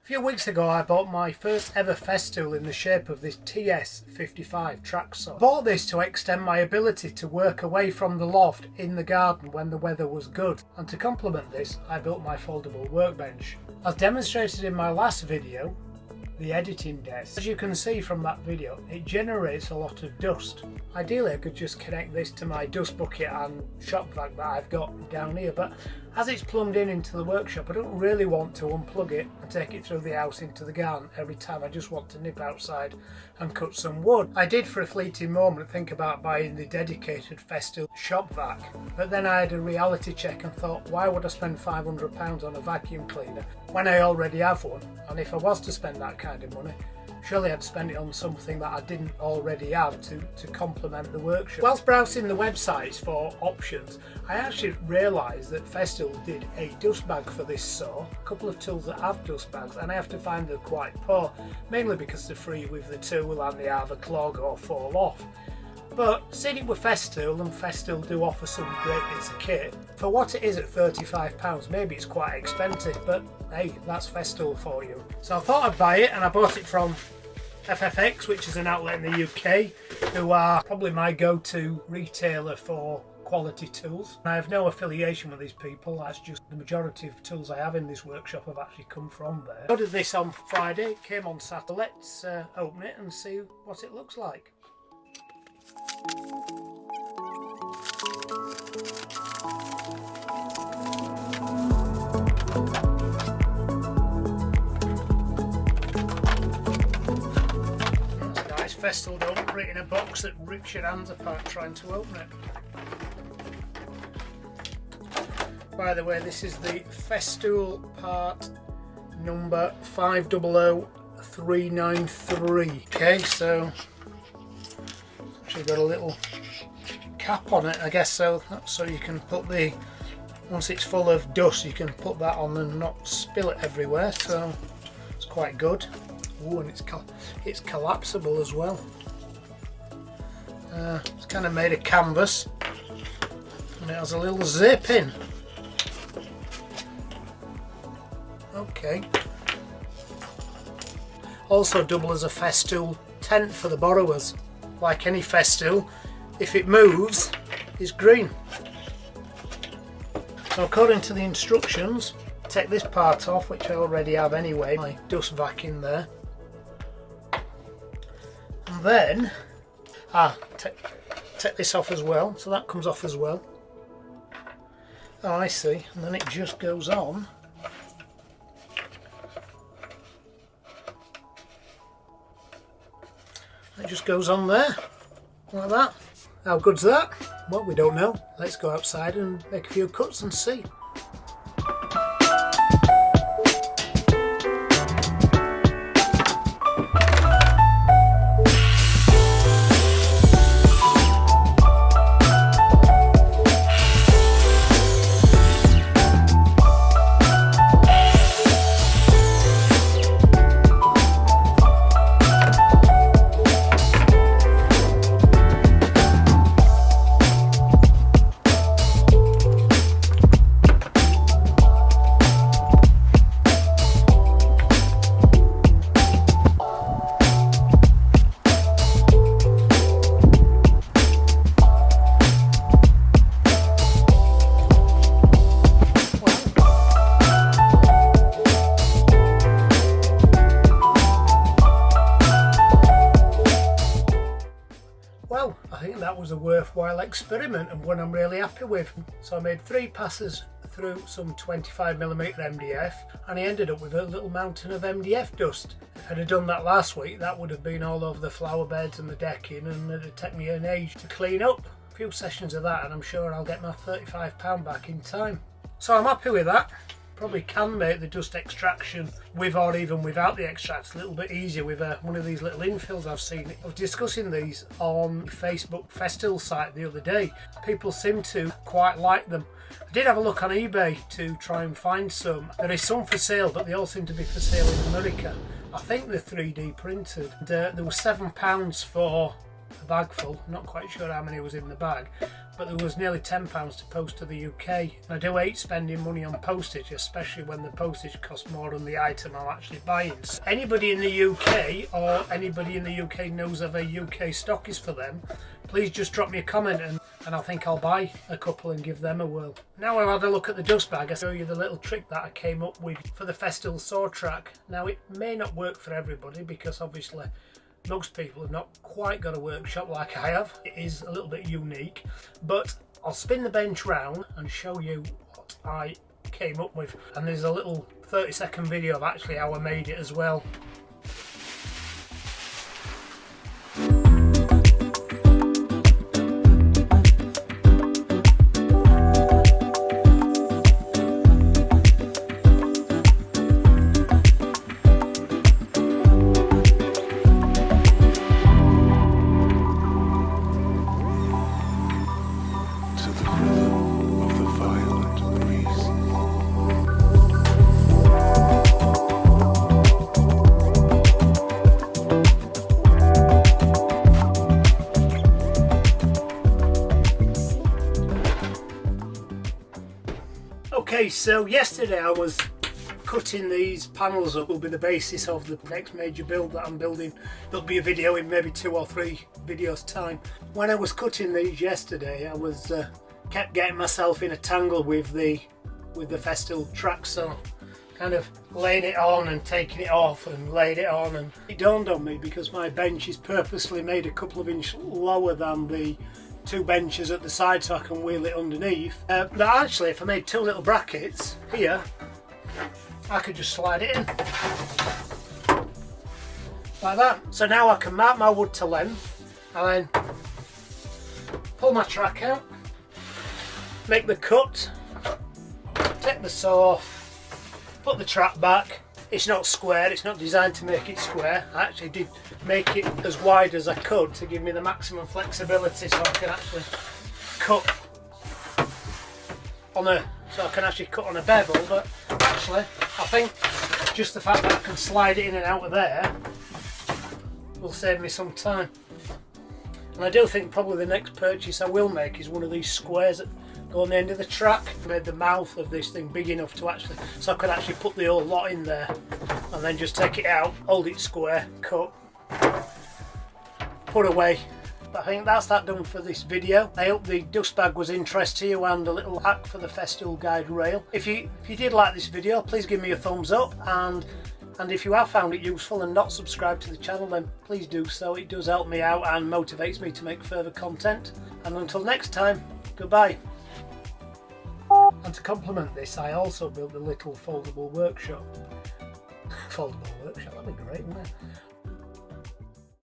A few weeks ago I bought my first ever Festool in the shape of this TS55 Track Saw. I bought this to extend my ability to work away from the loft in the garden when the weather was good, and to complement this I built my foldable workbench. As demonstrated in my last video, the editing desk. As you can see from that video, it generates a lot of dust. Ideally I could just connect this to my dust bucket and shop vac that I've got down here, but as it's plumbed in into the workshop, I don't really want to unplug it and take it through the house into the garden every time. I just want to nip outside and cut some wood. I did for a fleeting moment think about buying the dedicated Festool Shop Vac, but then I had a reality check and thought, why would I spend £500 on a vacuum cleaner when I already have one? And if I was to spend that kind of money, surely I'd spend it on something that I didn't already have to complement the workshop. Whilst browsing the websites for options, I actually realised that Festool did a dust bag for this saw. A couple of tools that have dust bags, and I have to find they're quite poor, mainly because they're free with the tool and they either clog or fall off. But seeing it with Festool, and Festool do offer some great bits of kit, for what it is at £35, maybe it's quite expensive, but hey, that's Festool for you. So I thought I'd buy it, and I bought it from FFX, which is an outlet in the UK, who are probably my go-to retailer for quality tools. I have no affiliation with these people, that's just the majority of tools I have in this workshop have actually come from there. I ordered this on Friday, it came on Saturday. Let's open it and see what it looks like. Festool don't put it in a box that rips your hands apart trying to open it. By the way, this is the Festool part number 500393. Okay, so it's actually got a little cap on it, I guess, so you can put the, once it's full of dust, you can put that on and not spill it everywhere, so it's quite good. Ooh, and it's collapsible as well. It's kind of made of canvas, and it has a little zip in. Okay. Also double as a Festool tent for the borrowers. Like any Festool, if it moves, it's green. So according to the instructions, take this part off, which I already have anyway, my dust vac in there. And then take this off as well, so that comes off as well. Oh, I see. And then it just goes on. It just goes on there like that. How good's that? Well, we don't know. Let's go outside and make a few cuts and see. Well, I think that was a worthwhile experiment and one I'm really happy with. So I made 3 passes through some 25mm MDF, and I ended up with a little mountain of MDF dust. If I'd have done that last week, that would have been all over the flower beds and the decking, and it would take me an age to clean up. A few sessions of that and I'm sure I'll get my £35 back in time. So I'm happy with that. Probably can make the dust extraction with or even without the extracts a little bit easier with one of these little infills I've seen. I was discussing these on Facebook Festool site the other day. People seem to quite like them. I did have a look on eBay to try and find some. There is some for sale, but they all seem to be for sale in America. I think they're 3D printed. There was £7 for a bag full. I'm not quite sure how many was in the bag, but there was nearly £10 to post to the UK. And I do hate spending money on postage, especially when the postage costs more than the item I'm actually buying. So anybody in the UK or anybody in the UK knows of a UK stockist for them, please just drop me a comment and I think I'll buy a couple and give them a whirl. Now I've had a look at the dust bag, I'll show you the little trick that I came up with for the Festool Saw Track. Now it may not work for everybody because obviously most people have not quite got a workshop like I have. It is a little bit unique, but I'll spin the bench round and show you what I came up with. And there's a little 30-second video of actually how I made it as well. Okay, so yesterday I was cutting these panels up. Will be the basis of the next major build that I'm building. There'll be a video in maybe 2 or 3 videos time. When I was cutting these yesterday, I was kept getting myself in a tangle with the Festool Track Saw, kind of laying it on and taking it off and laying it on, and it dawned on me because my bench is purposely made a couple of inches lower than the 2 benches at the side so I can wheel it underneath. But actually, if I made 2 little brackets here, I could just slide it in like that. So now I can mark my wood to length and then pull my track out, make the cut, take the saw, put the track back. It's not square, it's not designed to make it square. I actually did make it as wide as I could to give me the maximum flexibility so I can actually cut on a bevel, but actually I think just the fact that I can slide it in and out of there will save me some time. And I do think probably the next purchase I will make is one of these squares that go on the end of the track. I made the mouth of this thing big enough to actually, so I could actually put the whole lot in there and then just take it out, hold it square, cut, put away. But I think that's that done for this video. I hope the dust bag was interest to you and a little hack for the Festool guide rail. If you did like this video, please give me a thumbs up, and if you have found it useful and not subscribed to the channel, then please do so. It does help me out and motivates me to make further content. And until next time, goodbye. And to complement this, I also built a little foldable workshop. Foldable workshop, that'd be great, wouldn't it?